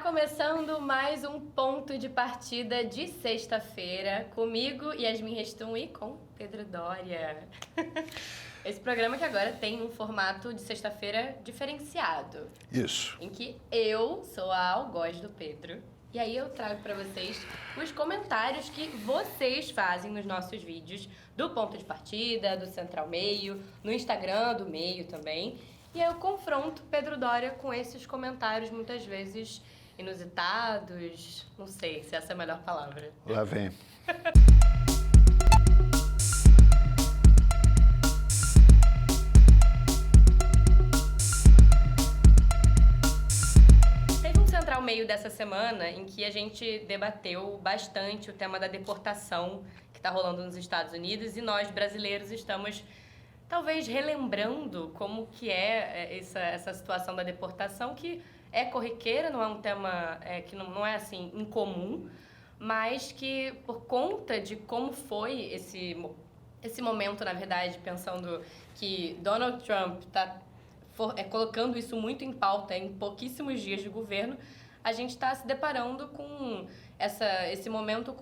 começando mais um ponto de partida de sexta-feira, comigo, Yasmin Restum e com Pedro Doria. Esse programa que agora tem um formato de sexta-feira diferenciado. Isso. Em que eu sou a algoz do Pedro. E aí eu trago para vocês os comentários que vocês fazem nos nossos vídeos do ponto de partida, do Central Meio, no Instagram do Meio também. E aí eu confronto Pedro Doria com esses comentários, muitas vezes inusitados, não sei se essa é a melhor palavra. Lá vem. Teve um Central Meio dessa semana em que a gente debateu bastante o tema da deportação que está rolando nos Estados Unidos e nós, brasileiros, estamos talvez relembrando como que é essa situação da deportação, que é corriqueira, não é um tema que não é assim incomum, mas que por conta de como foi esse momento, na verdade, pensando que Donald Trump está colocando isso muito em pauta em pouquíssimos dias de governo, a gente está se deparando com esse momento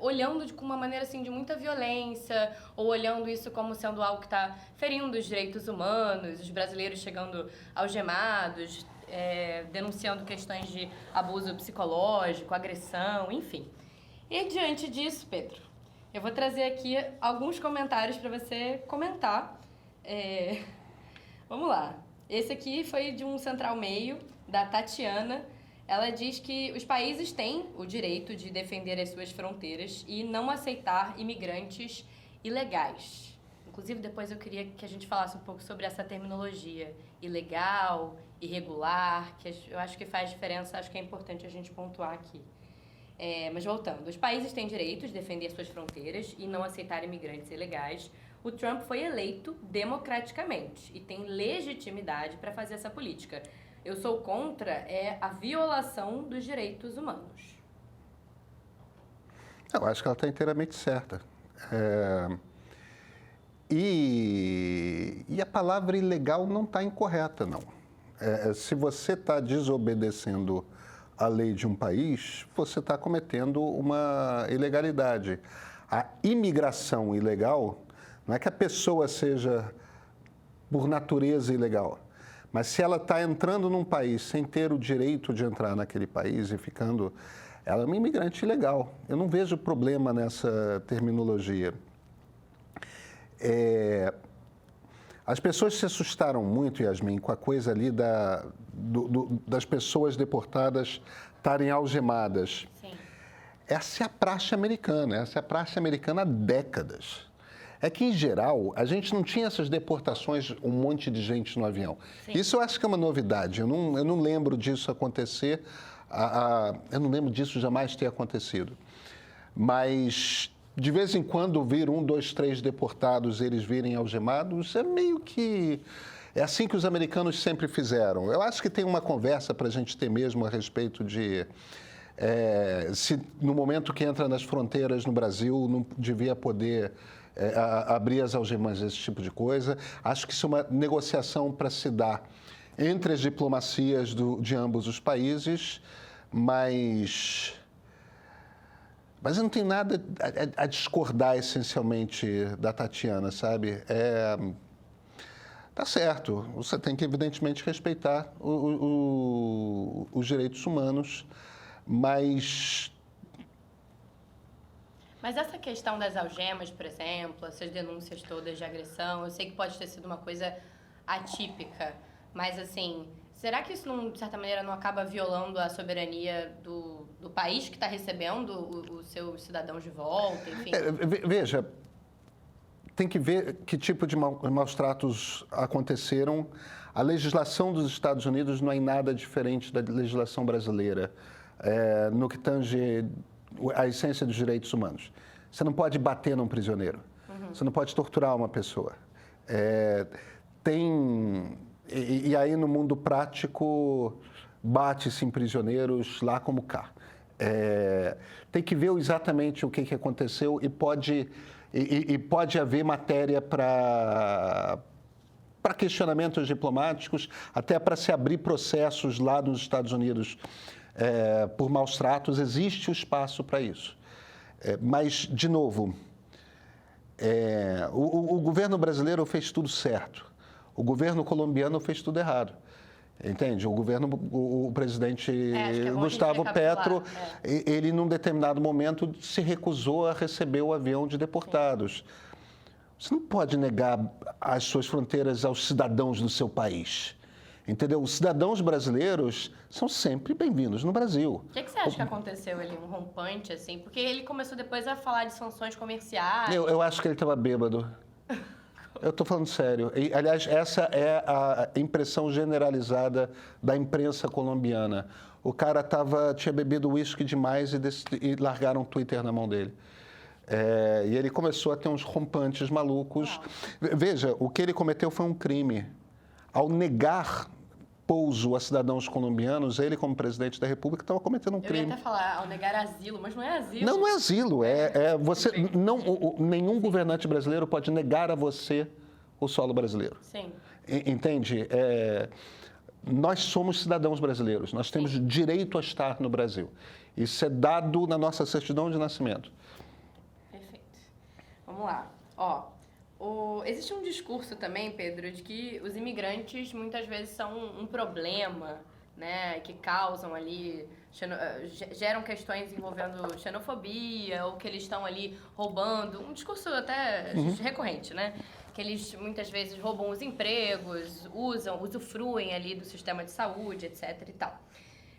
olhando com uma maneira assim, de muita violência, ou olhando isso como sendo algo que está ferindo os direitos humanos, os brasileiros chegando algemados, denunciando questões de abuso psicológico, agressão, enfim. E diante disso, Pedro, eu vou trazer aqui alguns comentários para você comentar. Vamos lá. Esse aqui foi de um Central Meio, da Tatiana. Ela diz que os países têm o direito de defender as suas fronteiras e não aceitar imigrantes ilegais. Inclusive, depois eu queria que a gente falasse um pouco sobre essa terminologia. Ilegal, irregular, que eu acho que faz diferença, acho que é importante a gente pontuar aqui. Mas voltando, os países têm direito de defender as suas fronteiras e não aceitar imigrantes ilegais. O Trump foi eleito democraticamente e tem legitimidade para fazer essa política. Eu sou contra a violação dos direitos humanos. Eu acho que ela está inteiramente certa. E a palavra ilegal não está incorreta, não. Se você está desobedecendo a lei de um país, você está cometendo uma ilegalidade. A imigração ilegal não é que a pessoa seja, por natureza, ilegal. Mas se ela está entrando num país sem ter o direito de entrar naquele país e ficando... Ela é uma imigrante ilegal. Eu não vejo problema nessa terminologia. As pessoas se assustaram muito, Yasmin, com a coisa ali das pessoas deportadas estarem algemadas. Sim. Essa é a praxe americana há décadas. É que, em geral, a gente não tinha essas deportações, um monte de gente no avião. Sim. Isso eu acho que é uma novidade. Eu não lembro disso acontecer, eu não lembro disso jamais ter acontecido. Mas, de vez em quando, vir 1, 2, 3 deportados, eles virem algemados, é meio que... É assim que os americanos sempre fizeram. Eu acho que tem uma conversa para a gente ter mesmo a respeito de... se no momento que entra nas fronteiras no Brasil, não devia poder... abrir as algemas, esse tipo de coisa. Acho que isso é uma negociação para se dar entre as diplomacias de ambos os países, mas eu não tenho nada a discordar essencialmente da Tatiana, sabe? Tá certo, você tem que evidentemente respeitar os direitos humanos, Mas essa questão das algemas, por exemplo, essas denúncias todas de agressão, eu sei que pode ter sido uma coisa atípica, mas assim, será que isso, de certa maneira, não acaba violando a soberania do país que está recebendo os seus cidadãos de volta, enfim? Veja, tem que ver que tipo de maus-tratos aconteceram. A legislação dos Estados Unidos não é em nada diferente da legislação brasileira, no que tange a essência dos direitos humanos. Você não pode bater num prisioneiro. Você não pode torturar uma pessoa. E aí, no mundo prático, bate-se em prisioneiros lá como cá. Tem que ver exatamente o que aconteceu e pode haver matéria para questionamentos diplomáticos, até para se abrir processos lá nos Estados Unidos por maus tratos, existe o espaço para isso. Mas, de novo, o governo brasileiro fez tudo certo, o governo colombiano fez tudo errado. Entende? O presidente Gustavo Petro, ele, num determinado momento, se recusou a receber o avião de deportados. Você não pode negar as suas fronteiras aos cidadãos do seu país. Entendeu? Os cidadãos brasileiros são sempre bem-vindos no Brasil. O que você acha que aconteceu ali, um rompante, assim? Porque ele começou depois a falar de sanções comerciais. Eu acho que ele estava bêbado. Eu estou falando sério. E, aliás, essa é a impressão generalizada da imprensa colombiana. O cara tinha bebido uísque demais e largaram o Twitter na mão dele. E ele começou a ter uns rompantes malucos. Veja, o que ele cometeu foi um crime. Ao negar pouso a cidadãos colombianos, ele, como presidente da República, estava cometendo um crime. Eu ia até falar, ao negar asilo, mas não é asilo. Não é asilo. Nenhum governante brasileiro pode negar a você o solo brasileiro. Sim. Entende? Nós somos cidadãos brasileiros. Nós temos direito a estar no Brasil. Isso é dado na nossa certidão de nascimento. Perfeito. Vamos lá. Existe um discurso também, Pedro, de que os imigrantes muitas vezes são um problema, né, que causam ali, geram questões envolvendo xenofobia, ou que eles estão ali roubando, um discurso até recorrente, né, que eles muitas vezes roubam os empregos, usufruem ali do sistema de saúde, etc e tal.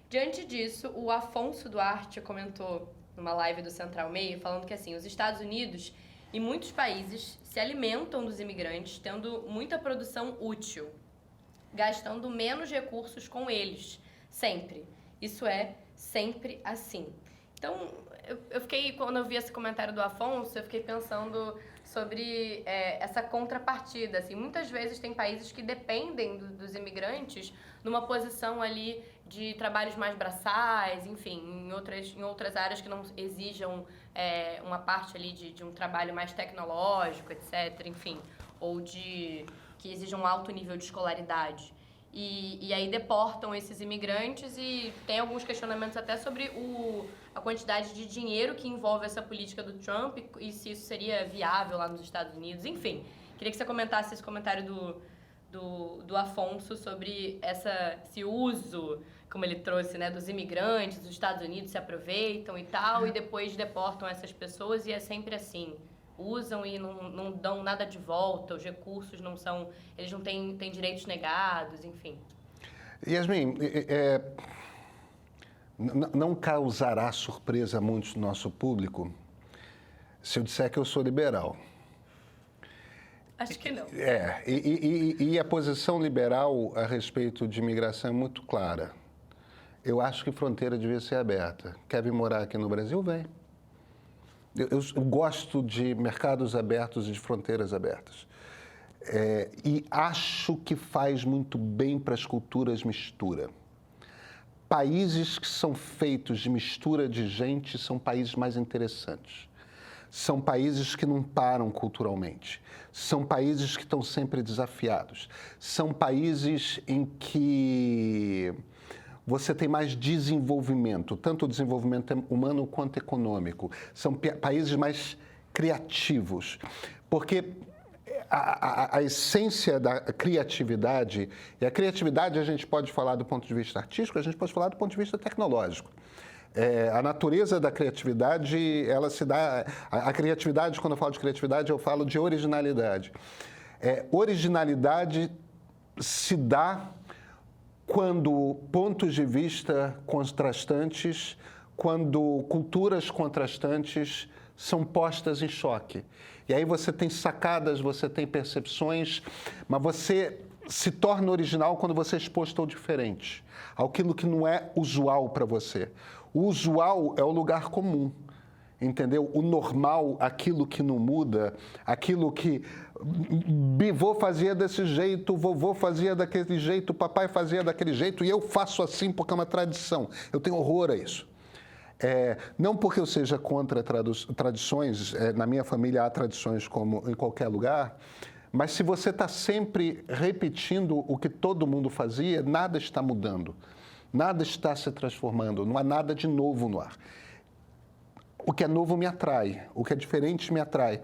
Diante disso, o Afonso Duarte comentou numa live do Central Meio, falando que assim, os Estados Unidos e muitos países se alimentam dos imigrantes, tendo muita produção útil, gastando menos recursos com eles, sempre. Isso é sempre assim. Então, quando eu vi esse comentário do Afonso, eu fiquei pensando sobre essa contrapartida. Assim, muitas vezes tem países que dependem dos imigrantes numa posição ali de trabalhos mais braçais, enfim, em outras áreas que não exijam uma parte ali de um trabalho mais tecnológico, etc., enfim, ou que exijam um alto nível de escolaridade. E aí deportam esses imigrantes e tem alguns questionamentos até sobre a quantidade de dinheiro que envolve essa política do Trump e se isso seria viável lá nos Estados Unidos. Enfim, queria que você comentasse esse comentário do Afonso sobre esse uso, como ele trouxe, né, dos imigrantes, os Estados Unidos se aproveitam e tal, e depois deportam essas pessoas e é sempre assim. Usam e não dão nada de volta, os recursos não são... Eles não têm direitos negados, enfim. Yasmin, não causará surpresa a muitos do nosso público se eu disser que eu sou liberal. Acho que não. E a posição liberal a respeito de imigração é muito clara. Eu acho que fronteira devia ser aberta. Quer vir morar aqui no Brasil? Vem. Eu gosto de mercados abertos e de fronteiras abertas. E acho que faz muito bem para as culturas mistura. Países que são feitos de mistura de gente são países mais interessantes. São países que não param culturalmente. São países que estão sempre desafiados. São países em que você tem mais desenvolvimento, tanto o desenvolvimento humano quanto econômico. São países mais criativos, porque a essência da criatividade, e a criatividade a gente pode falar do ponto de vista artístico, a gente pode falar do ponto de vista tecnológico. A natureza da criatividade, ela se dá... A criatividade, quando eu falo de criatividade, eu falo de originalidade. Originalidade se dá quando pontos de vista contrastantes, quando culturas contrastantes são postas em choque. E aí você tem sacadas, você tem percepções, mas você se torna original quando você é exposto ao diferente, àquilo que não é usual para você. O usual é o lugar comum, entendeu? O normal, aquilo que não muda, aquilo que bivô fazia desse jeito, vovô fazia daquele jeito, papai fazia daquele jeito, e eu faço assim porque é uma tradição. Eu tenho horror a isso. Não porque eu seja contra tradições, na minha família há tradições como em qualquer lugar, mas se você está sempre repetindo o que todo mundo fazia, nada está mudando. Nada está se transformando, não há nada de novo no ar. O que é novo me atrai, o que é diferente me atrai.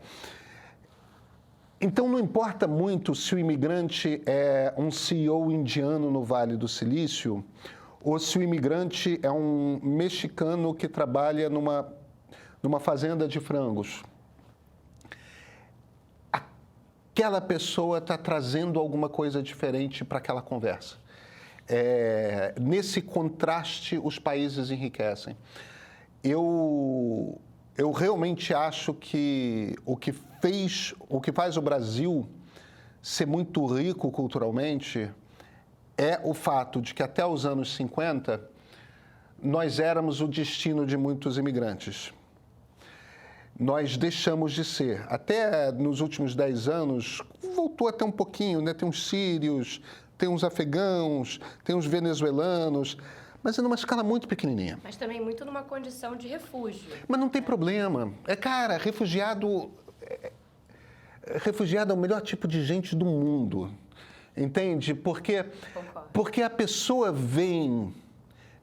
Então, não importa muito se o imigrante é um CEO indiano no Vale do Silício ou se o imigrante é um mexicano que trabalha numa fazenda de frangos. Aquela pessoa está trazendo alguma coisa diferente para aquela conversa. Nesse contraste, os países enriquecem. Eu realmente acho que o que faz o Brasil ser muito rico culturalmente é o fato de que até os anos 50 nós éramos o destino de muitos imigrantes. Nós deixamos de ser. Até nos últimos 10 anos, voltou até um pouquinho, né? Tem uns sírios, tem uns afegãos, tem uns venezuelanos, mas é numa escala muito pequenininha. Mas também muito numa condição de refúgio. Mas não tem problema. Cara, refugiado é o melhor tipo de gente do mundo, entende? Porque a pessoa vem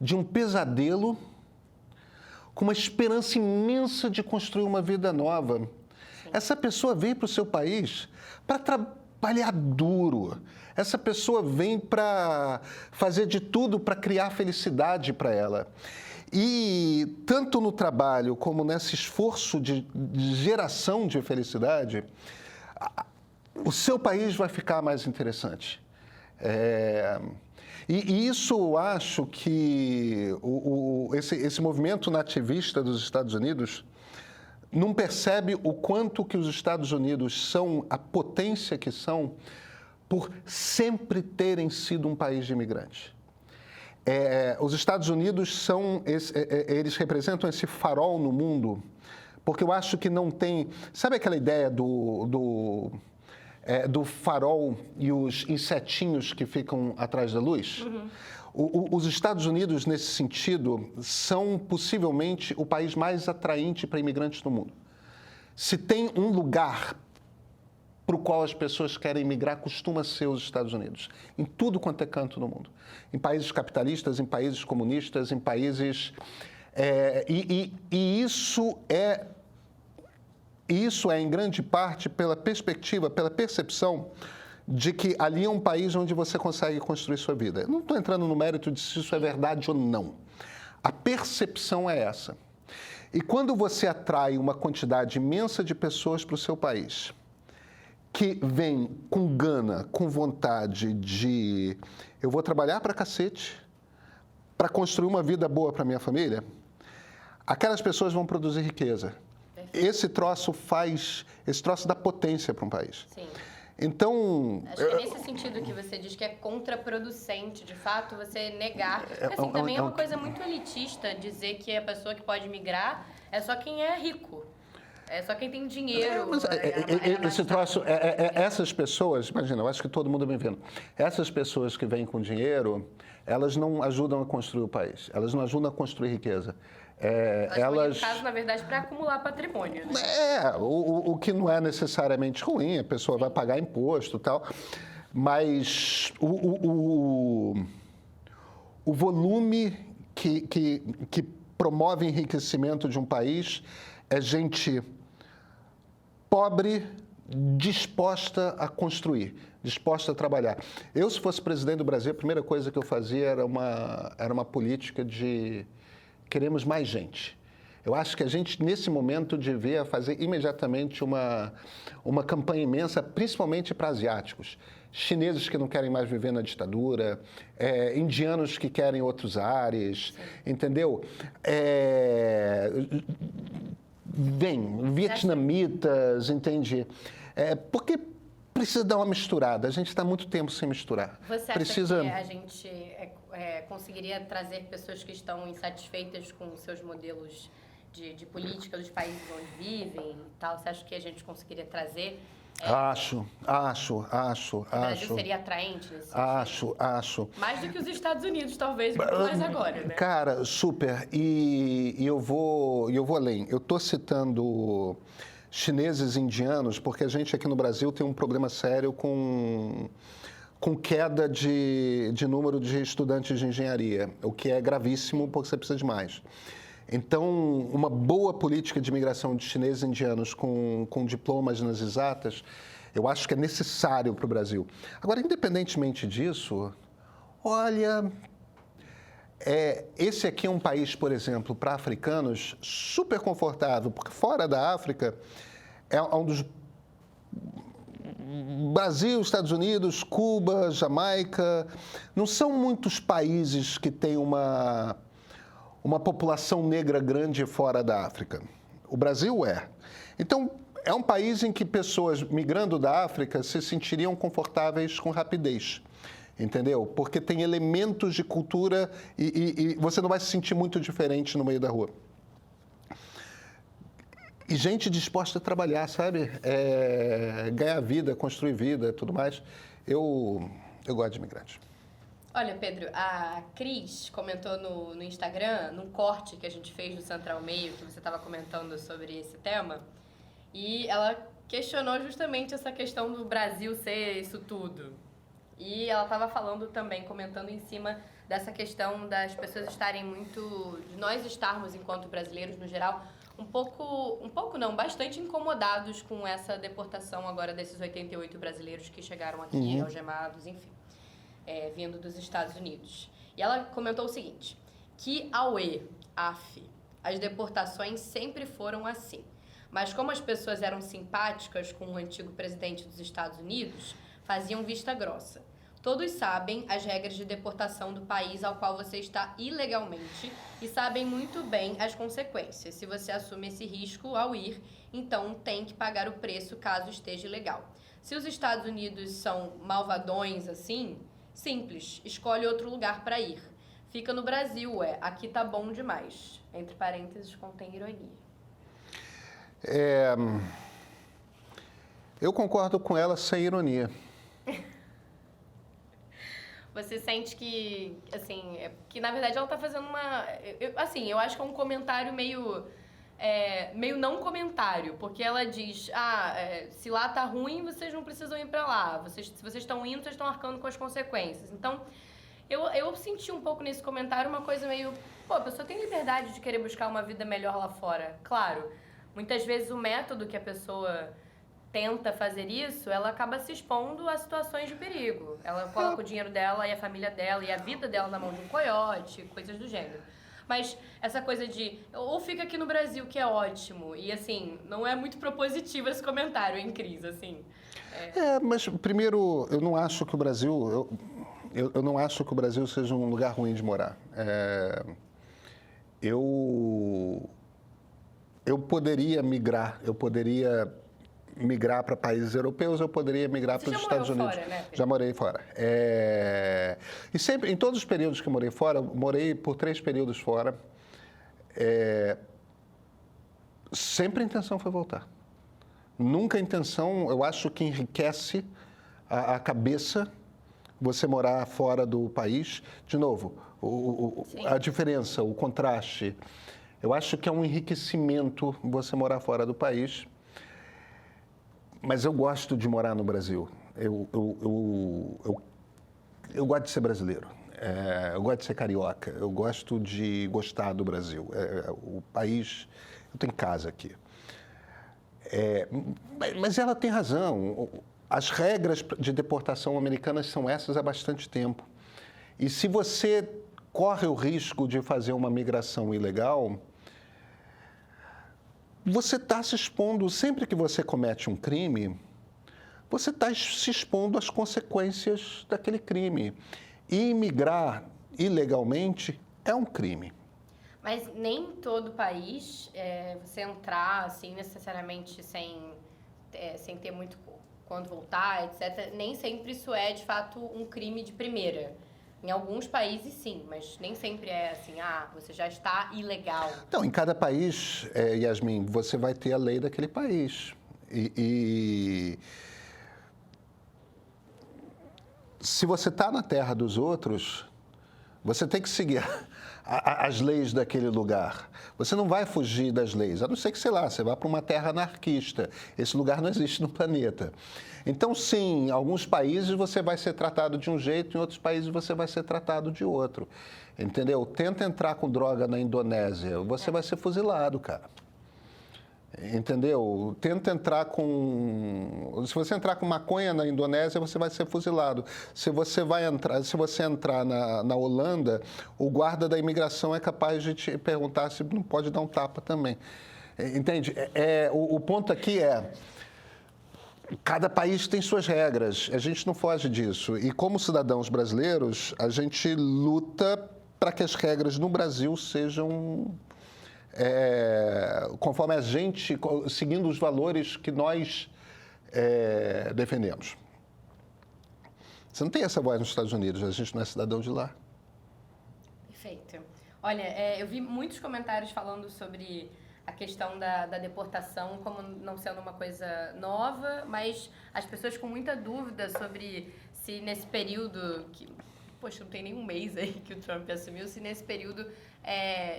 de um pesadelo com uma esperança imensa de construir uma vida nova. Sim. Essa pessoa vem para o seu país para trabalhar duro. Essa pessoa vem para fazer de tudo para criar felicidade para ela. E tanto no trabalho como nesse esforço de geração de felicidade, o seu país vai ficar mais interessante. E isso eu acho que esse movimento nativista dos Estados Unidos não percebe o quanto que os Estados Unidos são a potência que são por sempre terem sido um país de imigrantes. Os Estados Unidos eles representam esse farol no mundo, porque eu acho que não tem... Sabe aquela ideia do farol e os insetinhos que ficam atrás da luz? Uhum. Os Estados Unidos, nesse sentido, são possivelmente o país mais atraente para imigrantes do mundo. Se tem um lugar para o qual as pessoas querem migrar, costuma ser os Estados Unidos, em tudo quanto é canto do mundo. Em países capitalistas, em países comunistas, em países... Isso é, em grande parte, pela perspectiva, pela percepção de que ali é um país onde você consegue construir sua vida. Eu não estou entrando no mérito de se isso é verdade ou não. A percepção é essa. E quando você atrai uma quantidade imensa de pessoas para o seu país, que vem com gana, com vontade de... Eu vou trabalhar para cacete para construir uma vida boa para minha família, aquelas pessoas vão produzir riqueza. Esse troço dá potência para um país. Sim. Então... Acho que é nesse sentido que você diz que é contraproducente, de fato, você negar. Porque, assim, também é uma coisa muito elitista dizer que a pessoa que pode migrar é só quem é rico. É só quem tem dinheiro. Esse troço, essas pessoas, imagina, eu acho que todo mundo me vendo. Essas pessoas que vêm com dinheiro, elas não ajudam a construir o país. Elas não ajudam a construir riqueza. Elas... no caso, na verdade, para acumular patrimônio. Né? O que não é necessariamente ruim, a pessoa vai pagar imposto e tal, mas o volume que promove enriquecimento de um país é gente pobre, disposta a construir, disposta a trabalhar. Eu, se fosse presidente do Brasil, a primeira coisa que eu fazia era uma política de... Queremos mais gente. Eu acho que a gente, nesse momento, devia fazer imediatamente uma campanha imensa, principalmente para asiáticos. Chineses que não querem mais viver na ditadura, indianos que querem outros ares, entendeu? Vietnamitas, entende? Porque precisa dar uma misturada. A gente está há muito tempo sem misturar. Você acha que a gente conseguiria trazer pessoas que estão insatisfeitas com os seus modelos de política dos países onde vivem e tal? Você acha que a gente conseguiria trazer? Acho. O Brasil seria atraente nesse sentido? Acho. Mais do que os Estados Unidos, talvez, muito mais agora, né? Cara, super. E eu vou além. Eu estou citando chineses e indianos porque a gente aqui no Brasil tem um problema sério com com queda de número de estudantes de engenharia, o que é gravíssimo porque você precisa de mais. Então, uma boa política de imigração de chineses e indianos com diplomas nas exatas, eu acho que é necessário para o Brasil. Agora, independentemente disso, olha, esse aqui é um país, por exemplo, para africanos, super confortável, porque fora da África é um dos... Brasil, Estados Unidos, Cuba, Jamaica, não são muitos países que têm uma população negra grande fora da África. O Brasil é. Então, é um país em que pessoas migrando da África se sentiriam confortáveis com rapidez, entendeu? Porque tem elementos de cultura e você não vai se sentir muito diferente no meio da rua. E gente disposta a trabalhar, sabe? Ganhar vida, construir vida, tudo mais. Eu gosto de imigrantes. Olha, Pedro, a Cris comentou no Instagram, num corte que a gente fez do Central Meio, que você estava comentando sobre esse tema, e ela questionou justamente essa questão do Brasil ser isso tudo. E ela estava falando também, comentando em cima dessa questão das pessoas estarem muito... de nós estarmos, enquanto brasileiros no geral, bastante incomodados com essa deportação agora desses 88 brasileiros que chegaram aqui, algemados, enfim, vindo dos Estados Unidos. E ela comentou o seguinte, que as deportações sempre foram assim. Mas como as pessoas eram simpáticas com o antigo presidente dos Estados Unidos, faziam vista grossa. Todos sabem as regras de deportação do país ao qual você está ilegalmente e sabem muito bem as consequências. Se você assume esse risco ao ir, então tem que pagar o preço caso esteja ilegal. Se os Estados Unidos são malvadões assim, simples, escolhe outro lugar para ir. Fica no Brasil, aqui tá bom demais. Entre parênteses, contém ironia. Eu concordo com ela sem ironia. Você sente que, assim, que na verdade ela tá fazendo uma... eu acho que é um comentário meio não comentário, porque ela diz, se lá tá ruim, vocês não precisam ir pra lá. Se vocês estão indo, vocês estão arcando com as consequências. Então, eu senti um pouco nesse comentário uma coisa meio... Pô, a pessoa tem liberdade de querer buscar uma vida melhor lá fora. Claro, muitas vezes o método que a pessoa tenta fazer isso, ela acaba se expondo a situações de perigo. Ela coloca o dinheiro dela e a família dela e a vida dela na mão de um coiote, coisas do gênero. Mas essa coisa de, ou fica aqui no Brasil, que é ótimo, e assim, não é muito propositivo esse comentário, hein, Cris, assim. Mas primeiro, eu não acho que o Brasil, eu não acho que o Brasil seja um lugar ruim de morar. Eu poderia migrar, para países europeus, eu poderia migrar para os Estados Unidos. Fora, né? Já morei fora. E sempre, em todos os períodos que eu morei fora, morei por 3 períodos fora. Sempre a intenção foi voltar. Nunca a intenção, eu acho que enriquece a cabeça você morar fora do país. De novo, a diferença, o contraste. Eu acho que é um enriquecimento você morar fora do país. Mas eu gosto de morar no Brasil. Eu gosto de ser brasileiro. Eu gosto de ser carioca. Eu gosto de gostar do Brasil. O país... Eu tenho casa aqui. Mas ela tem razão. As regras de deportação americanas são essas há bastante tempo. E se você corre o risco de fazer uma migração ilegal... Você está se expondo, sempre que você comete um crime, você está se expondo às consequências daquele crime. E imigrar ilegalmente é um crime. Mas nem todo país, você entrar assim necessariamente sem ter muito quando voltar, etc., nem sempre isso é, de fato, um crime de primeira. Em alguns países, sim, mas nem sempre é assim, você já está ilegal. Então, em cada país, Yasmin, você vai ter a lei daquele país. E se você está na terra dos outros, você tem que seguir as leis daquele lugar. Você não vai fugir das leis, a não ser que, sei lá, você vá para uma terra anarquista. Esse lugar não existe no planeta. Então, sim, em alguns países você vai ser tratado de um jeito, em outros países você vai ser tratado de outro. Entendeu? Tenta entrar com droga na Indonésia, você vai ser fuzilado, cara. Entendeu? Tenta entrar com... Se você entrar com maconha na Indonésia, você vai ser fuzilado. Se você entrar na Holanda, o guarda da imigração é capaz de te perguntar se não pode dar um tapa também. Entende? O ponto aqui é... Cada país tem suas regras, a gente não foge disso. E como cidadãos brasileiros, a gente luta para que as regras no Brasil sejam... conforme a gente, seguindo os valores que nós defendemos. Você não tem essa voz nos Estados Unidos, a gente não é cidadão de lá. Perfeito. Olha, eu vi muitos comentários falando sobre a questão da deportação como não sendo uma coisa nova, mas as pessoas com muita dúvida sobre se nesse período, poxa, não tem nem um mês aí que o Trump assumiu, se nesse período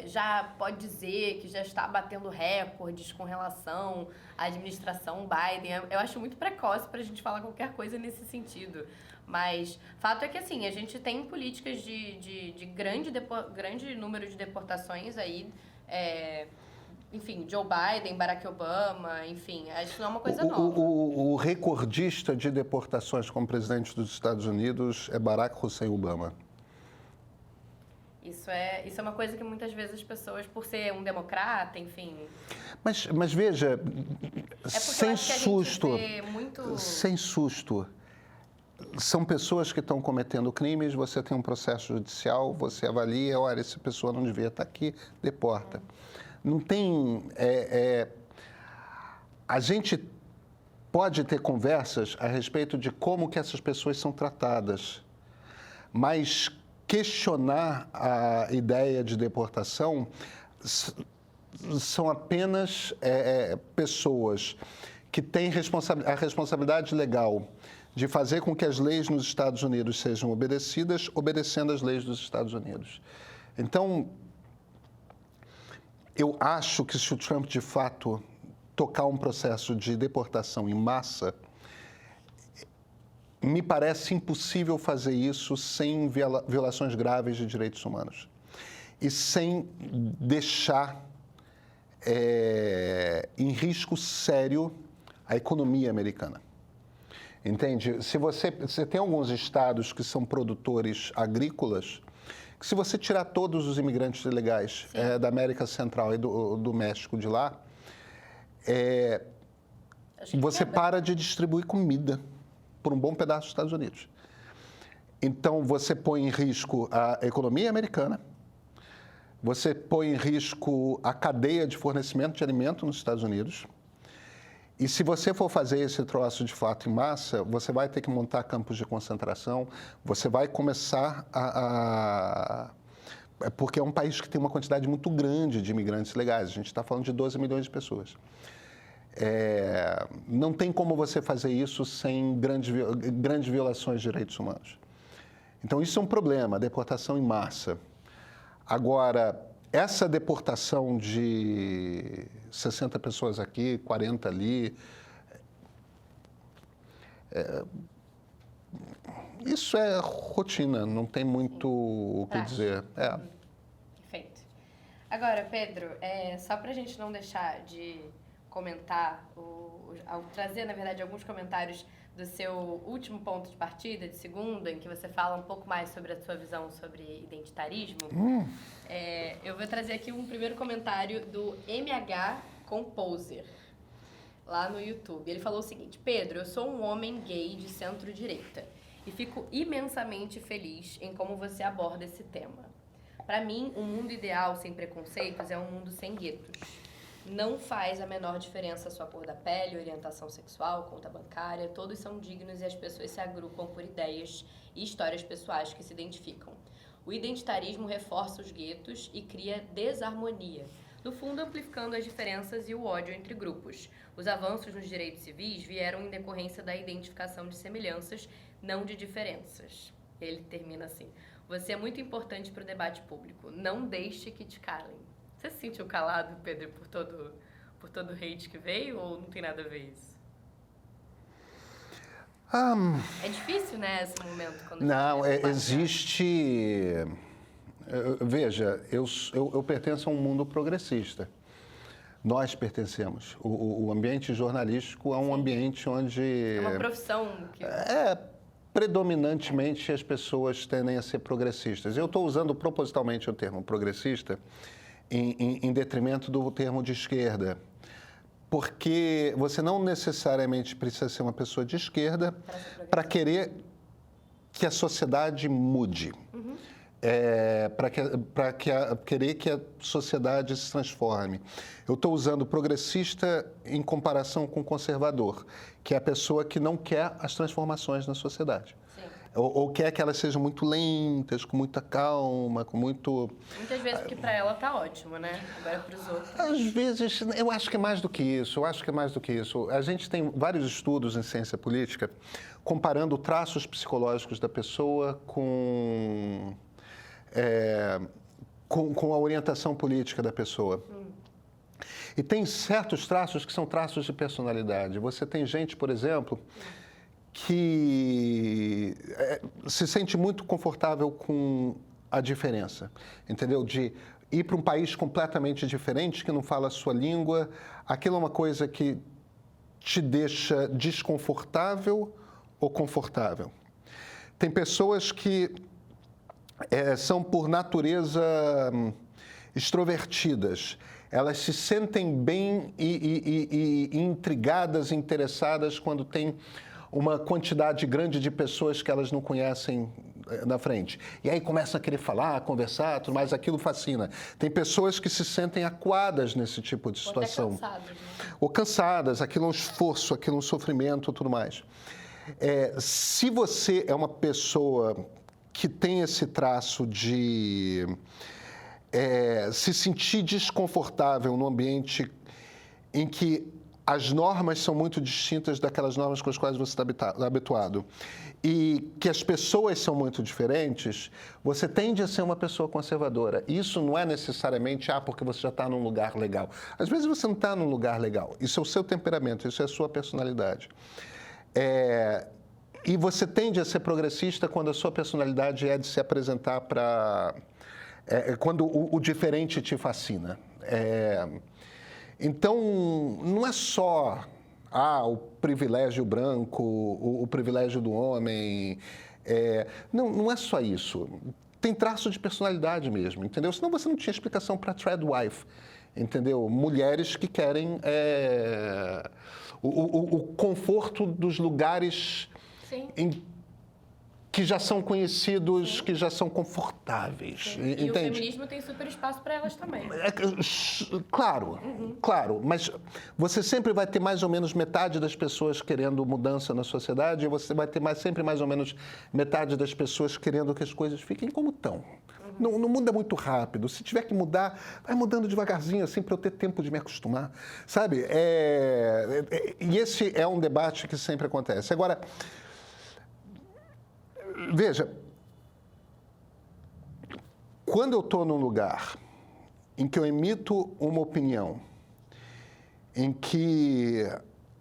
já pode dizer que já está batendo recordes com relação à administração Biden. Eu acho muito precoce para a gente falar qualquer coisa nesse sentido. Mas fato é que, assim, a gente tem políticas de grande número de deportações aí, enfim, Joe Biden, Barack Obama, enfim, isso não é uma coisa nova. O recordista de deportações como presidente dos Estados Unidos é Barack Hussein Obama. Isso é uma coisa que muitas vezes as pessoas, por ser um democrata, enfim... Mas veja, sem susto, muito... sem susto, são pessoas que estão cometendo crimes, você tem um processo judicial, você avalia, olha, essa pessoa não devia estar aqui, deporta. Não tem... a gente pode ter conversas a respeito de como que essas pessoas são tratadas, mas questionar a ideia de deportação são apenas pessoas que têm a responsabilidade legal de fazer com que as leis nos Estados Unidos sejam obedecidas, obedecendo as leis dos Estados Unidos. Então, eu acho que se o Trump, de fato, tocar um processo de deportação em massa, me parece impossível fazer isso sem violações graves de direitos humanos e sem deixar em risco sério a economia americana. Entende? Se você tem alguns estados que são produtores agrícolas, que se você tirar todos os imigrantes ilegais da América Central e do México de lá, você para de distribuir comida por um bom pedaço dos Estados Unidos. Então, você põe em risco a economia americana, você põe em risco a cadeia de fornecimento de alimento nos Estados Unidos. E se você for fazer esse troço de fato em massa, você vai ter que montar campos de concentração, você vai começar porque é um país que tem uma quantidade muito grande de imigrantes legais, a gente está falando de 12 milhões de pessoas. Não tem como você fazer isso sem grandes violações de direitos humanos. Então, isso é um problema, a deportação em massa. Agora, essa deportação de 60 pessoas aqui, 40 ali, isso é rotina, não tem muito o que dizer. Perfeito. Agora, Pedro, só para a gente não deixar de comentar, ao trazer, na verdade, alguns comentários do seu último ponto de partida, de segunda, em que você fala um pouco mais sobre a sua visão sobre identitarismo, eu vou trazer aqui um primeiro comentário do MH Composer, lá no YouTube. Ele falou o seguinte: Pedro, eu sou um homem gay de centro-direita e fico imensamente feliz em como você aborda esse tema. Para mim, um mundo ideal sem preconceitos é um mundo sem guetos. Não faz a menor diferença a sua cor da pele, orientação sexual, conta bancária, todos são dignos e as pessoas se agrupam por ideias e histórias pessoais que se identificam. O identitarismo reforça os guetos e cria desarmonia, no fundo amplificando as diferenças e o ódio entre grupos. Os avanços nos direitos civis vieram em decorrência da identificação de semelhanças, não de diferenças. Ele termina assim: Você é muito importante para o debate público. Não deixe que te calem. Você se sentiu calado, Pedro, por todo o hate que veio ou não tem nada a ver isso? É difícil, né, esse momento? Quando não, existe... Veja, eu pertenço a um mundo progressista. Nós pertencemos. O ambiente jornalístico é um ambiente onde... É uma profissão que... Predominantemente as pessoas tendem a ser progressistas. Eu estou usando propositalmente o termo progressista em detrimento do termo de esquerda, porque você não necessariamente precisa ser uma pessoa de esquerda para querer que a sociedade mude. Para querer que a sociedade se transforme. Eu estou usando progressista em comparação com conservador, que é a pessoa que não quer as transformações na sociedade. Ou quer que elas sejam muito lentas, com muita calma, com muito... Muitas vezes porque para ela tá ótimo, né? Agora para os outros. Às vezes, eu acho que é mais do que isso. A gente tem vários estudos em ciência política comparando traços psicológicos da pessoa com a orientação política da pessoa. E tem certos traços que são traços de personalidade. Você tem gente, por exemplo, que se sente muito confortável com a diferença, entendeu? De ir para um país completamente diferente, que não fala a sua língua. Aquilo é uma coisa que te deixa desconfortável ou confortável. Tem pessoas que são, por natureza, extrovertidas. Elas se sentem bem e intrigadas, interessadas quando tem uma quantidade grande de pessoas que elas não conhecem na frente. E aí começam a querer falar, conversar, tudo mais, aquilo fascina. Tem pessoas que se sentem acuadas nesse tipo de situação. Ou até cansadas, né? Ou cansadas, aquilo é um esforço, aquilo é um sofrimento, tudo mais. Se você é uma pessoa que tem esse traço de se sentir desconfortável num ambiente em que as normas são muito distintas daquelas normas com as quais você está habituado e que as pessoas são muito diferentes, você tende a ser uma pessoa conservadora. Isso não é necessariamente porque você já está num lugar legal. Às vezes você não está num lugar legal. Isso é o seu temperamento, isso é a sua personalidade. E você tende a ser progressista quando a sua personalidade é de se apresentar para... quando o diferente te fascina. Então, não é só o privilégio branco, o privilégio do homem. Não é só isso. Tem traço de personalidade mesmo, entendeu? Senão você não tinha explicação para Treadwife, entendeu? Mulheres que querem o conforto dos lugares que já são conhecidos, que já são confortáveis. E o feminismo tem super espaço para elas também. Claro, claro. Mas você sempre vai ter mais ou menos metade das pessoas querendo mudança na sociedade e você vai ter sempre mais ou menos metade das pessoas querendo que as coisas fiquem como estão. Não muda muito rápido. Se tiver que mudar, vai mudando devagarzinho, assim, para eu ter tempo de me acostumar. Sabe? E esse é um debate que sempre acontece. Agora, veja, quando eu estou num lugar em que eu emito uma opinião, em que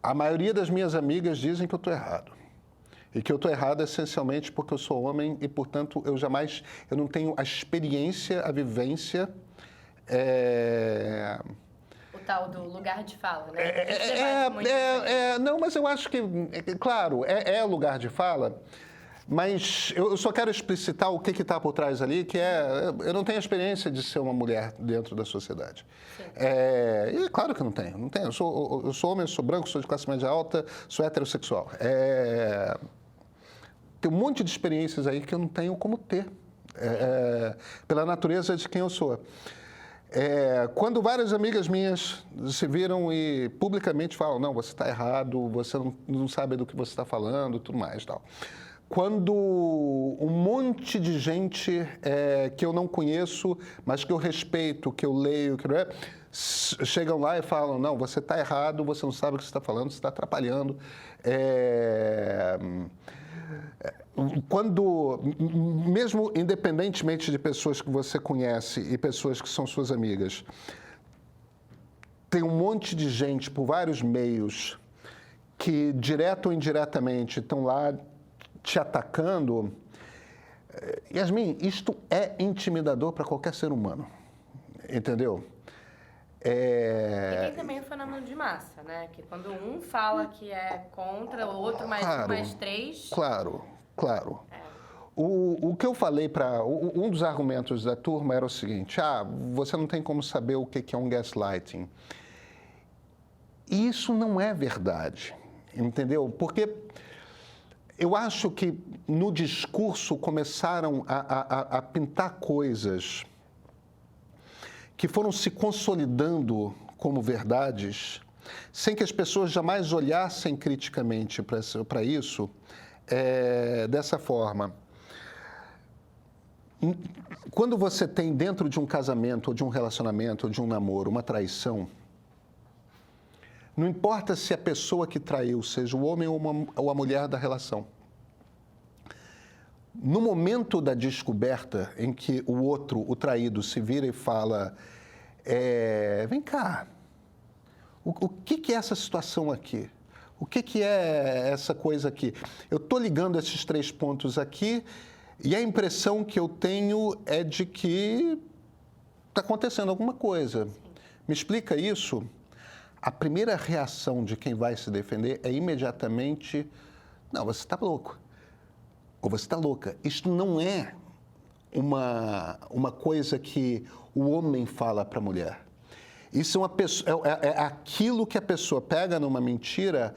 a maioria das minhas amigas dizem que eu estou errado, e que eu estou errado essencialmente porque eu sou homem e, portanto, eu não tenho a experiência, a vivência... O tal do lugar de fala, né? Não, mas eu acho que, claro, é lugar de fala... Mas eu só quero explicitar o que está por trás ali, que eu não tenho a experiência de ser uma mulher dentro da sociedade. E claro que eu não tenho. Eu sou homem, eu sou branco, sou de classe média alta, sou heterossexual. Tem um monte de experiências aí que eu não tenho como ter, pela natureza de quem eu sou. Quando várias amigas minhas se viram e publicamente falam, não, você está errado, você não sabe do que você está falando, tudo mais, tal. Quando um monte de gente que eu não conheço, mas que eu respeito, que eu leio, chegam lá e falam, não, você está errado, você não sabe o que você está falando, você está atrapalhando. Quando, mesmo independentemente de pessoas que você conhece e pessoas que são suas amigas, tem um monte de gente por vários meios que, direto ou indiretamente, estão lá te atacando. Yasmin, isto é intimidador para qualquer ser humano, entendeu? E tem também o fenômeno de massa, né? Que quando um fala que é contra, o outro mais um, mais três... Claro. O que eu falei um dos argumentos da turma era o seguinte: você não tem como saber o que é um gaslighting. E isso não é verdade, entendeu? Porque eu acho que no discurso começaram a pintar coisas que foram se consolidando como verdades, sem que as pessoas jamais olhassem criticamente para isso, dessa forma. Quando você tem dentro de um casamento, ou de um relacionamento, ou de um namoro, uma traição, não importa se a pessoa que traiu seja o homem ou a mulher da relação. No momento da descoberta em que o outro, o traído, se vira e fala: vem cá, o que é essa situação aqui? O que é essa coisa aqui? Eu estou ligando esses 3 pontos aqui e a impressão que eu tenho é de que está acontecendo alguma coisa. Me explica isso? A primeira reação de quem vai se defender é imediatamente: não, você está louco. Ou você está louca. Isto não é uma coisa que o homem fala para a mulher. Isso é aquilo que a pessoa pega numa mentira,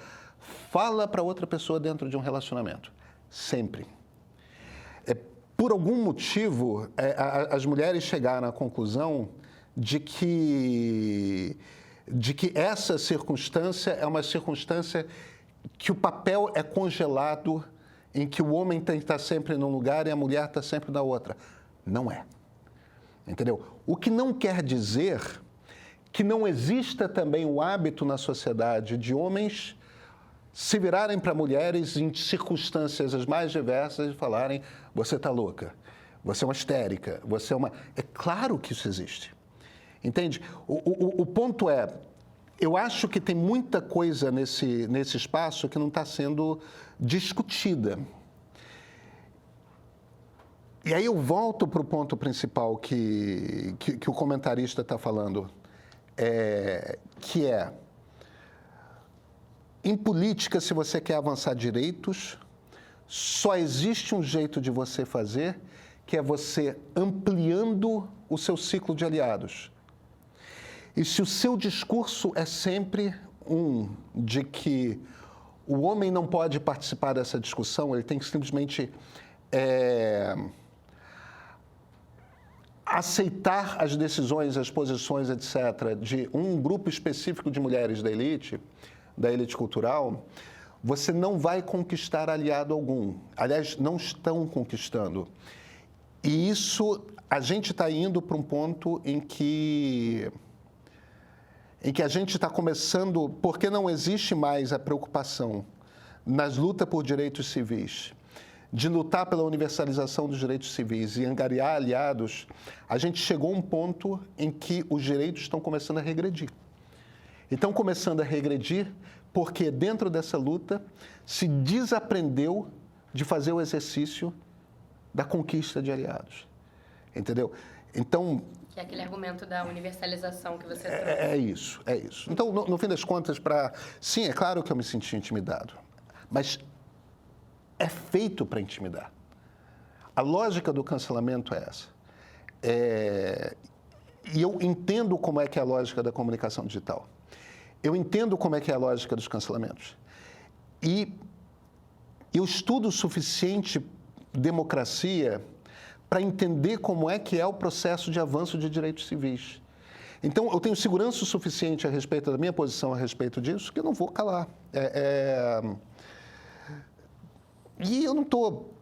fala para outra pessoa dentro de um relacionamento. Sempre. Por algum motivo, as mulheres chegaram à conclusão de que essa circunstância é uma circunstância que o papel é congelado, em que o homem tem que estar sempre num lugar e a mulher está sempre na outra. Não é. Entendeu? O que não quer dizer que não exista também o hábito na sociedade de homens se virarem para mulheres em circunstâncias as mais diversas e falarem: você está louca, você é uma histérica, você é uma... É claro que isso existe. Entende? O ponto é, eu acho que tem muita coisa nesse espaço que não está sendo discutida. E aí eu volto para o ponto principal que o comentarista está falando, que é, em política, se você quer avançar direitos, só existe um jeito de você fazer, que é você ampliando o seu ciclo de aliados. E se o seu discurso é sempre de que o homem não pode participar dessa discussão, ele tem que simplesmente aceitar as decisões, as posições, etc., de um grupo específico de mulheres da elite cultural, você não vai conquistar aliado algum. Aliás, não estão conquistando. E isso, a gente está indo para um ponto em que a gente está começando, porque não existe mais a preocupação nas lutas por direitos civis, de lutar pela universalização dos direitos civis e angariar aliados, a gente chegou a um ponto em que os direitos estão começando a regredir. E estão começando a regredir porque dentro dessa luta se desaprendeu de fazer o exercício da conquista de aliados. Entendeu? Então... Que é aquele argumento da universalização que você trouxe. É isso. Então, no fim das contas, sim, é claro que eu me senti intimidado, mas é feito para intimidar. A lógica do cancelamento é essa. E eu entendo como é que é a lógica da comunicação digital. Eu entendo como é que é a lógica dos cancelamentos. E eu estudo o suficiente democracia para entender como é que é o processo de avanço de direitos civis. Então, eu tenho segurança o suficiente a respeito da minha posição a respeito disso, que eu não vou calar. E eu não estou...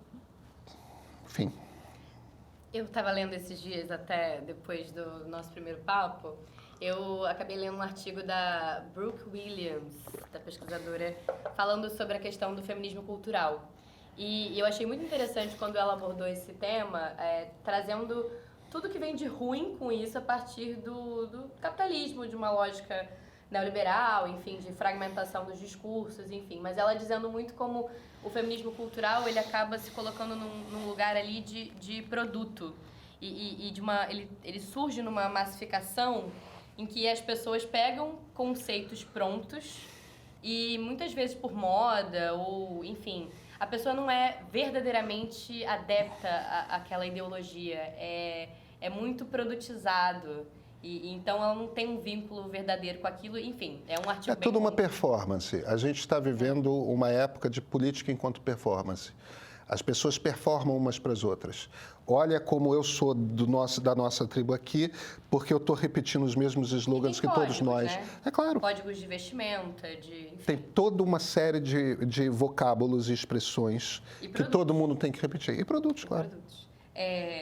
Enfim. Eu estava lendo esses dias, até depois do nosso primeiro papo, eu acabei lendo um artigo da Brooke Williams, da pesquisadora, falando sobre a questão do feminismo cultural. E eu achei muito interessante quando ela abordou esse tema, trazendo tudo que vem de ruim com isso a partir do capitalismo, de uma lógica neoliberal, enfim, de fragmentação dos discursos, enfim. Mas ela dizendo muito como o feminismo cultural, ele acaba se colocando num lugar ali de produto. Ele surge numa massificação em que as pessoas pegam conceitos prontos e muitas vezes por moda ou, enfim, a pessoa não é verdadeiramente adepta àquela ideologia, é muito produtizado. Então, ela não tem um vínculo verdadeiro com aquilo, enfim, é um artigo É tudo uma performance. A gente está vivendo uma época de política enquanto performance. As pessoas performam umas para as outras. Olha como eu sou da nossa tribo aqui, porque eu estou repetindo os mesmos slogans que todos nós. Né? É claro. Códigos de vestimenta, enfim. Tem toda uma série de vocábulos e expressões que todo mundo tem que repetir. E produtos, claro.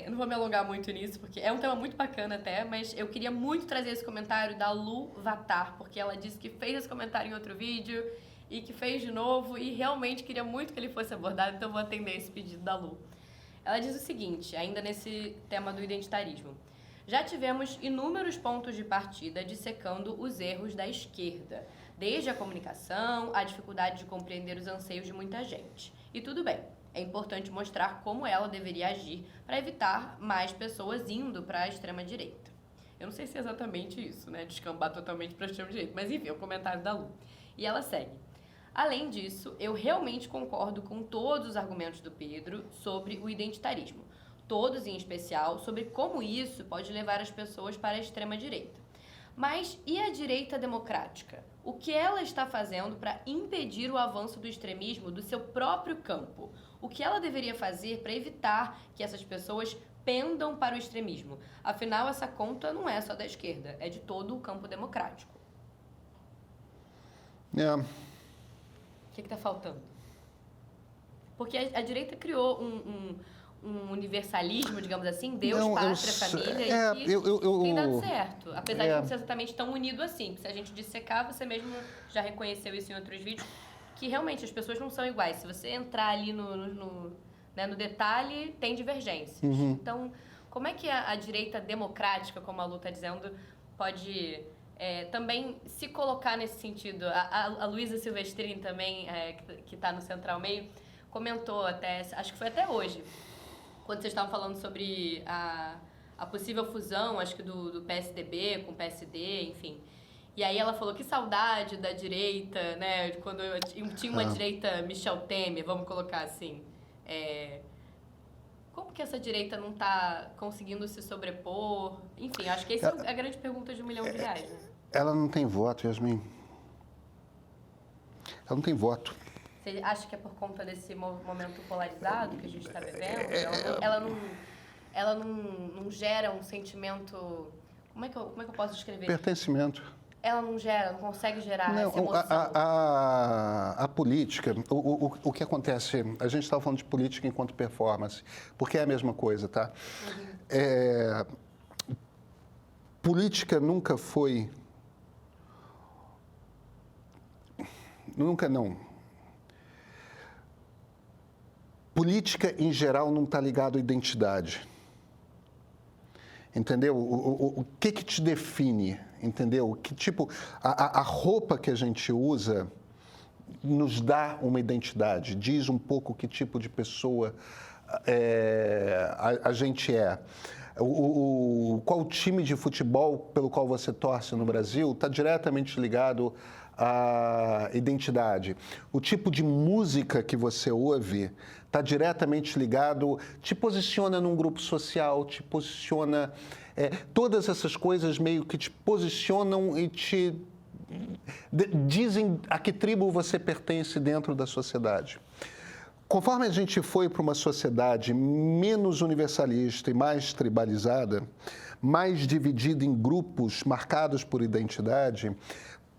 Eu não vou me alongar muito nisso, porque é um tema muito bacana até, mas eu queria muito trazer esse comentário da Lu Vatar, porque ela disse que fez esse comentário em outro vídeo e que fez de novo e realmente queria muito que ele fosse abordado, então eu vou atender esse pedido da Lu. Ela diz o seguinte, ainda nesse tema do identitarismo. Já tivemos inúmeros pontos de partida dissecando os erros da esquerda, desde a comunicação, a dificuldade de compreender os anseios de muita gente. E tudo bem, é importante mostrar como ela deveria agir para evitar mais pessoas indo para a extrema-direita. Eu não sei se é exatamente isso, né, descambar totalmente para a extrema-direita, mas enfim, é o comentário da Lu. E ela segue. Além disso, eu realmente concordo com todos os argumentos do Pedro sobre o identitarismo. Todos, em especial, sobre como isso pode levar as pessoas para a extrema-direita. Mas e a direita democrática? O que ela está fazendo para impedir o avanço do extremismo do seu próprio campo? O que ela deveria fazer para evitar que essas pessoas pendam para o extremismo? Afinal, essa conta não é só da esquerda, é de todo o campo democrático. O que está faltando? Porque a direita criou um universalismo, digamos assim, Deus, pátria, família, e que tem dado certo. Apesar de não ser exatamente tão unido assim. Se a gente dissecar, você mesmo já reconheceu isso em outros vídeos, que realmente as pessoas não são iguais. Se você entrar ali no detalhe, tem divergências. Então, como é que a direita democrática, como a Lu está dizendo, pode também se colocar nesse sentido? A Luísa Silvestrini também, que está no Central Meio, comentou até, acho que foi até hoje, quando vocês estavam falando sobre a possível fusão, acho que do PSDB com o PSD, enfim. E aí ela falou que saudade da direita, né? Quando tinha uma direita Michel Temer, vamos colocar assim. Como que essa direita não está conseguindo se sobrepor? Enfim, acho que essa é a grande pergunta de R$1 milhão. Né? Ela não tem voto, Yasmin. Ela não tem voto. Você acha que é por conta desse momento polarizado que a gente está vivendo? Ela não gera um sentimento... Como é que eu posso descrever? Pertencimento. Ela não consegue gerar essa emoção? A política, o que acontece, a gente estava falando de política enquanto performance, porque é a mesma coisa, tá? Política nunca foi... Nunca não. Política, em geral, não está ligado à identidade. Entendeu? O que te define? Entendeu? Que tipo, a roupa que a gente usa nos dá uma identidade, diz um pouco que tipo de pessoa a gente é. Qual time de futebol pelo qual você torce no Brasil está diretamente ligado à identidade. O tipo de música que você ouve está diretamente ligado, te posiciona num grupo social, te posiciona... todas essas coisas meio que te posicionam e te dizem a que tribo você pertence dentro da sociedade. Conforme a gente foi para uma sociedade menos universalista e mais tribalizada, mais dividida em grupos marcados por identidade,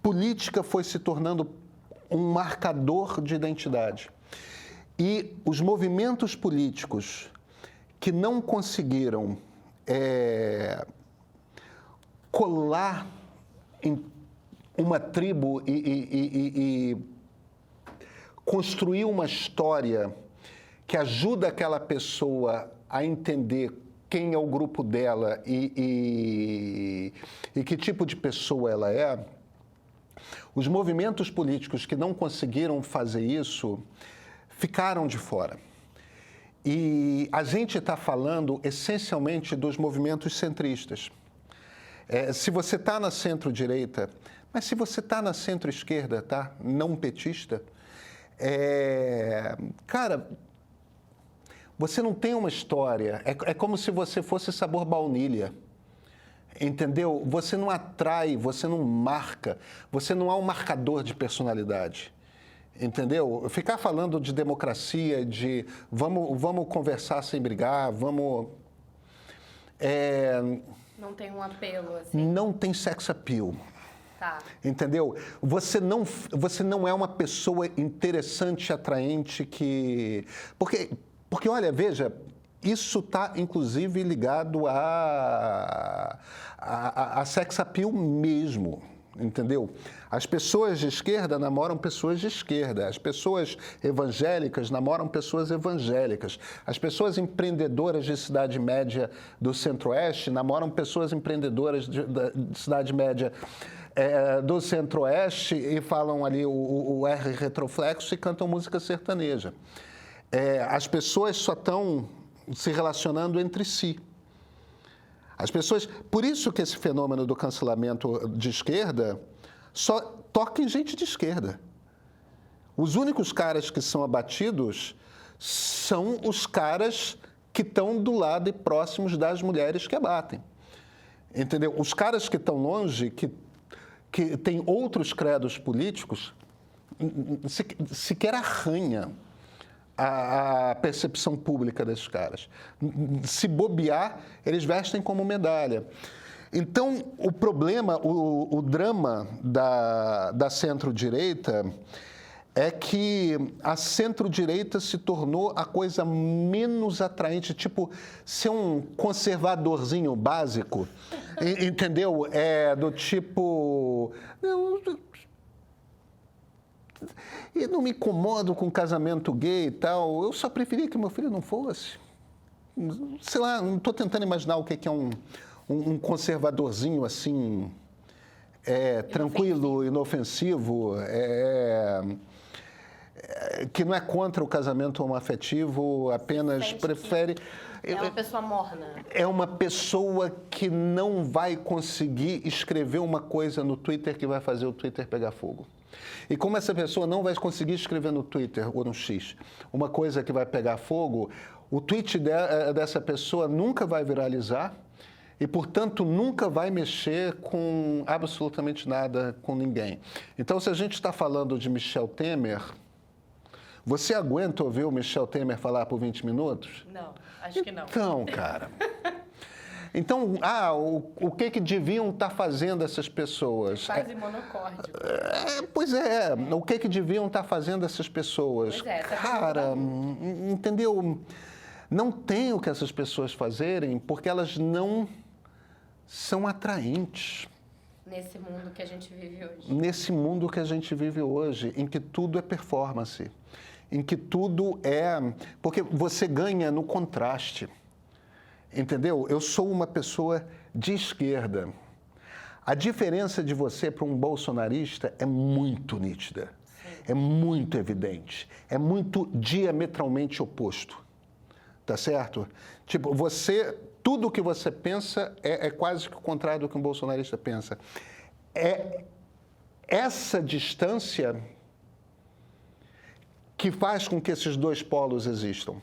política foi se tornando um marcador de identidade. E os movimentos políticos que não conseguiram colar em uma tribo e construir uma história que ajuda aquela pessoa a entender quem é o grupo dela e que tipo de pessoa ela é, os movimentos políticos que não conseguiram fazer isso ficaram de fora. E a gente está falando essencialmente dos movimentos centristas. Se você está na centro-direita, mas se você está na centro-esquerda, tá? Não petista, cara, você não tem uma história. É como se você fosse sabor baunilha. Entendeu? Você não atrai, você não marca, você não é um marcador de personalidade. Entendeu? Ficar falando de democracia, de vamos conversar sem brigar, vamos... Não tem um apelo, assim. Não tem sex appeal. Tá. Entendeu? Você não é uma pessoa interessante, atraente, que... Porque olha, veja, isso está, inclusive, ligado a sex appeal mesmo, entendeu? As pessoas de esquerda namoram pessoas de esquerda, as pessoas evangélicas namoram pessoas evangélicas, as pessoas empreendedoras de cidade média do Centro-Oeste namoram pessoas empreendedoras de cidade média do Centro-Oeste e falam ali o R retroflexo e cantam música sertaneja. As pessoas só estão se relacionando entre si. As pessoas... Por isso que esse fenômeno do cancelamento de esquerda só toca em gente de esquerda. Os únicos caras que são abatidos são os caras que estão do lado e próximos das mulheres que abatem. Entendeu? Os caras que estão longe, que têm outros credos políticos, sequer arranha a percepção pública desses caras. Se bobear, eles vestem como medalha. Então, o problema, o drama da centro-direita é que a centro-direita se tornou a coisa menos atraente, tipo, ser um conservadorzinho básico, entendeu? Do tipo... E não me incomodo com casamento gay e tal. Eu só preferia que meu filho não fosse. Sei lá, não estou tentando imaginar o que é um conservadorzinho assim, tranquilo, inofensivo, que não é contra o casamento homoafetivo, apenas prefere... É uma pessoa morna. É uma pessoa que não vai conseguir escrever uma coisa no Twitter que vai fazer o Twitter pegar fogo. E como essa pessoa não vai conseguir escrever no Twitter ou no X uma coisa que vai pegar fogo, o tweet dessa pessoa nunca vai viralizar e, portanto, nunca vai mexer com absolutamente nada com ninguém. Então, se a gente está falando de Michel Temer, você aguenta ouvir o Michel Temer falar por 20 minutos? Não, acho que não. Então, cara... Então, o que deviam estar fazendo essas pessoas? Quase monocórdico. Pois é, o que deviam estar fazendo essas pessoas? Pois é, cara, entendeu? Não tem o que essas pessoas fazerem porque elas não são atraentes. Nesse mundo que a gente vive hoje. Nesse mundo que a gente vive hoje, em que tudo é performance, em que tudo é... Porque você ganha no contraste. Entendeu? Eu sou uma pessoa de esquerda. A diferença de você para um bolsonarista é muito nítida. Sim. É muito evidente. É muito diametralmente oposto. Tá certo? Tipo, tudo o que você pensa é quase que o contrário do que um bolsonarista pensa. É essa distância que faz com que esses dois polos existam.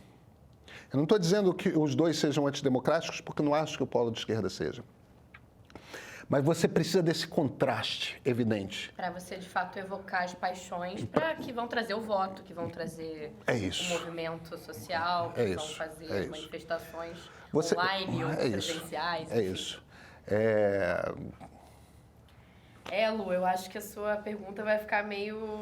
Eu não estou dizendo que os dois sejam antidemocráticos, porque não acho que o polo de esquerda seja. Mas você precisa desse contraste evidente. Para você, de fato, evocar as paixões que vão trazer o voto, que vão trazer o movimento social, que vão fazer as manifestações online ou presenciais. É isso. Lu, eu acho que a sua pergunta vai ficar meio...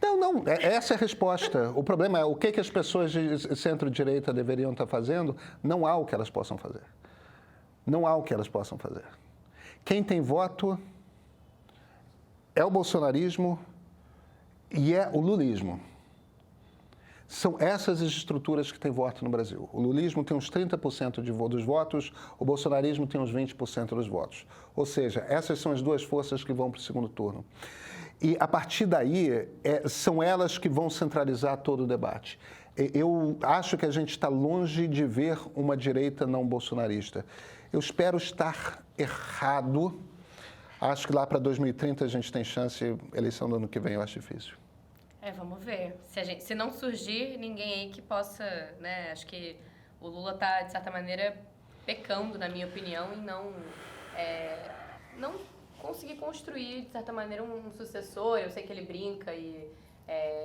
Não, essa é a resposta. O problema é o que as pessoas de centro-direita deveriam estar fazendo, não há o que elas possam fazer. Não há o que elas possam fazer. Quem tem voto é o bolsonarismo e é o lulismo. São essas as estruturas que têm voto no Brasil. O lulismo tem uns 30% dos votos, o bolsonarismo tem uns 20% dos votos. Ou seja, essas são as duas forças que vão para o segundo turno. E, a partir daí, são elas que vão centralizar todo o debate. Eu acho que a gente está longe de ver uma direita não bolsonarista. Eu espero estar errado. Acho que lá para 2030 a gente tem chance. Eleição do ano que vem eu acho difícil. Vamos ver. Se não surgir ninguém aí que possa, né? Acho que o Lula está, de certa maneira, pecando, na minha opinião, em não conseguir construir, de certa maneira, um sucessor. Eu sei que ele brinca e,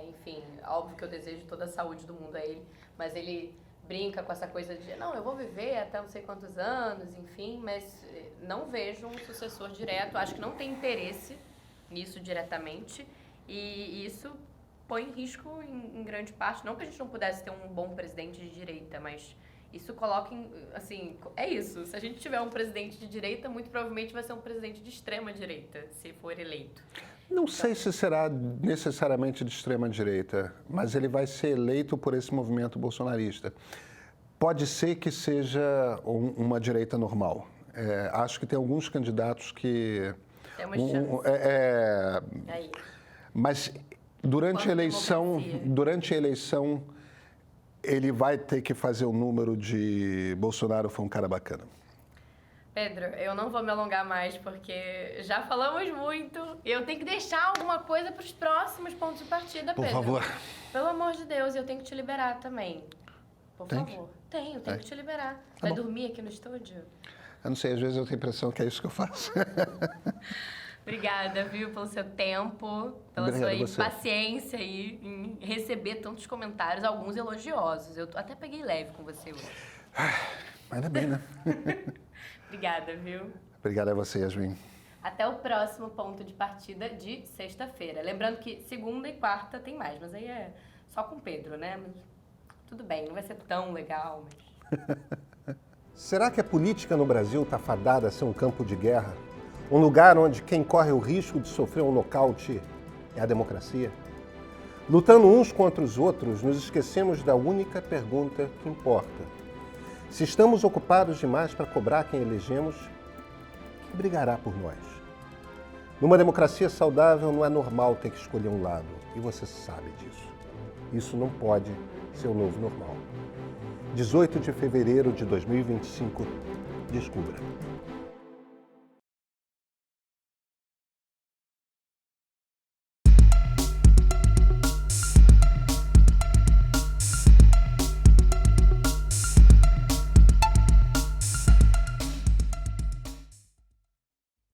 enfim, óbvio que eu desejo toda a saúde do mundo a ele, mas ele brinca com essa coisa de, não, eu vou viver até não sei quantos anos, enfim, mas não vejo um sucessor direto. Acho que não tem interesse nisso diretamente e isso põe em risco, em grande parte, não que a gente não pudesse ter um bom presidente de direita, mas isso coloca assim, é isso. Se a gente tiver um presidente de direita, muito provavelmente vai ser um presidente de extrema direita, se for eleito. Não sei se será necessariamente de extrema direita, mas ele vai ser eleito por esse movimento bolsonarista. Pode ser que seja uma direita normal. Acho que tem alguns candidatos que... Tem uma chance. Aí. Mas durante a eleição, ele vai ter que fazer o número de Bolsonaro foi um cara bacana. Pedro, eu não vou me alongar mais, porque já falamos muito e eu tenho que deixar alguma coisa para os próximos pontos de partida, Pedro. Por favor. Pelo amor de Deus, eu tenho que te liberar também. Por favor. Tenho que te liberar. Vai dormir aqui no estúdio? Eu não sei, às vezes eu tenho a impressão que é isso que eu faço. Obrigada, viu, pelo seu tempo, pela sua paciência aí em receber tantos comentários, alguns elogiosos. Eu até peguei leve com você hoje. Ainda bem, né? Obrigada, viu? Obrigado a você, Yasmin. Até o próximo ponto de partida de sexta-feira. Lembrando que segunda e quarta tem mais, mas aí é só com o Pedro, né? Mas tudo bem, não vai ser tão legal, mas... Será que a política no Brasil está fadada a ser um campo de guerra? Um lugar onde quem corre o risco de sofrer um nocaute é a democracia? Lutando uns contra os outros, nos esquecemos da única pergunta que importa. Se estamos ocupados demais para cobrar quem elegemos, quem brigará por nós? Numa democracia saudável, não é normal ter que escolher um lado, e você sabe disso. Isso não pode ser o novo normal. 18 de fevereiro de 2025, descubra.